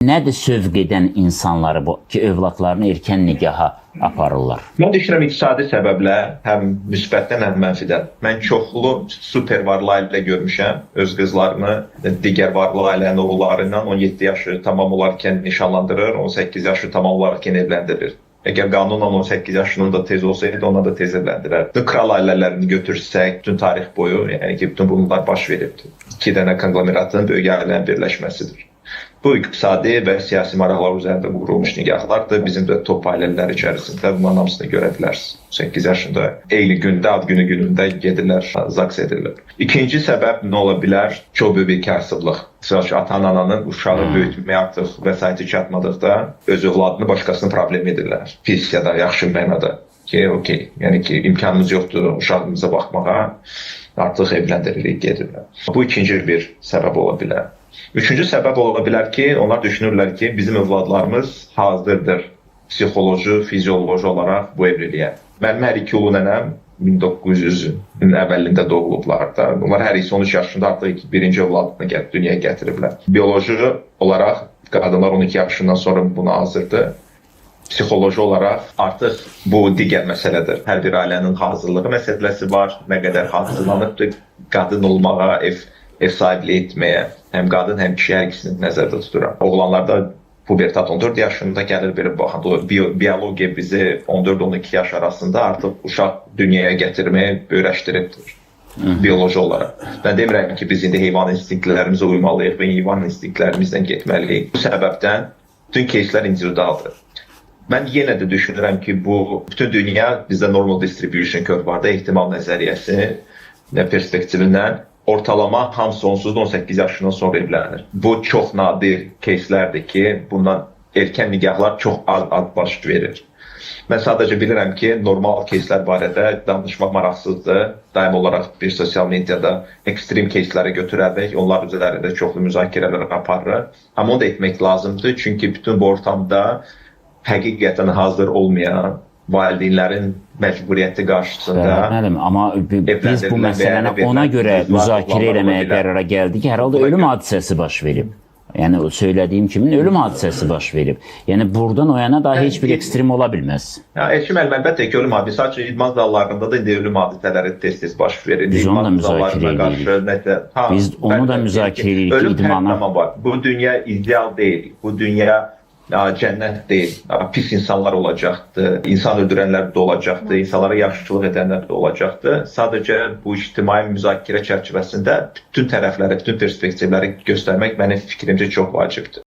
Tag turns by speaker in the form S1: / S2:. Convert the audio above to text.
S1: Nədir sövq edən insanları bu ki, övladlarını erkən nigaha aparırlar?
S2: Mən düşünürəm iqtisadi səbəblər həm müsbətdən, həm mənfidən. Mən çoxlu super varlı ailə görmüşəm. Öz qızlarını digər varlı ailənin oğulları ilə 17 yaşı tamam olarkən nişanlandırır, 18 yaşı tamam olarkən evləndirir. Əgər qanunla 18 yaşının da tez olsaydı, ona da tez evləndirər. Kral ailələrini götürsək, bütün tarix boyu, yəni ki, bütün bunlar baş veribdir. İki dənə konglomeratın böyük ailənin birləşməsidir. Bu iqtisadi və siyasi maraqlar üzərində qurulmuş nigahlardır. Bizim də top ailələr içərisində bunların hamısını görə bilərsiniz. 8 yaşında eyni gündə, ad günü günündə gedirlər, zaks edirlər. İkinci səbəb nə ola bilər? Çox böyük bir kasıblıq. Ata-ananın uşağı böyütməyə artıq vəsaiti çatmadıqda öz övladını başqasının problemi edirlər. Pis ya da yaxşı mənada ki, okey, yəni ki, imkanımız yoxdur uşağımıza baxmağa, artıq evləndiririk, gedirlər. Bu ikinci bir səbəb ola bilər. Üçüncü səbəb ola bilər ki, onlar düşünürlər ki, bizim övladlarımız hazırdır psixoloji, fizioloji olaraq bu evliliyə. Mənim hər iki ulu nənəm 1900-ün əvvəlində doğulublar da. Onlar hər ikisi 13 yaşında artıq birinci övladını dünyaya gətiriblər. Bioloji olaraq qadınlar 12 yaşından sonra buna hazırdır. Psixoloji olaraq artıq bu digər məsələdir. Hər bir ailənin hazırlığı məsələsi var. Nə qədər hazırlanıbdır qadın olmağa, ev sahibliyi etməyə. Həm qadın, həm kişi hər ikisini nəzərdə tuturam. Oğlanlarda pubertat 14 yaşında gəlir, bir baxın. Biologiya bizi 14-12 yaş arasında artıq uşaq dünyaya gətirməyə öyrəşdiribdir. Bioloji olaraq. Mən demirəm ki, biz indi heyvan instinktlərimizə uymalıyıq və heyvan instinktlərimizdən getməliyik. Bu səbəbdən bütün keyslər individualdır. Mən yenə də düşünürəm ki, bu bütün dünya bizdə normal distribution curve var da, ehtimal nəzəriyyəsi perspektivindən ortalama hamısı 18 yaşından sonra evlənir. Bu çox nadir keyslərdir ki, bundan erkən nigahlar çox az baş verir. Mən sadəcə bilirəm ki, normal keyslər barədə danışmaq maraqsızdır. Daim olaraq bir sosial mediada ekstrem keysləri götürərək, onlar üzərində çoxlu müzakirələr aparır. Amma onu da etmək lazımdır, çünki bütün bu ortamda həqiqətən hazır olmayan valideynlərin məcburiyyəti qarşısında...
S1: Bəli, amma biz bu məsələni ona görə müzakirə eləməyə qərara gəldik ki, hər halda ölüm hadisəsi baş verib. Yəni, söylədiyim kimi ölüm hadisəsi baş verib. Yəni, buradan o yana daha heç bir ekstrem ola bilməz.
S2: Elçim, əlbəttə ki, ölüm hadisəsi, sadəcə idman zallarında da indi ölüm hadisələri tez-tez baş verir.
S1: Biz onu da müzakirə edirik. Biz onu da müzakirə edirik ki, idmana...
S2: Ölüm hər zaman var. Bu dünya ideal deyil. Bu dünya cənnət deyil, pis insanlar olacaqdır, insan öldürənlər də olacaqdır, insanlara yaxşılıq edənlər də olacaqdır. Sadəcə bu ictimai müzakirə çərçivəsində bütün tərəfləri, bütün perspektivləri göstərmək mənim fikrimcə çox vacibdir.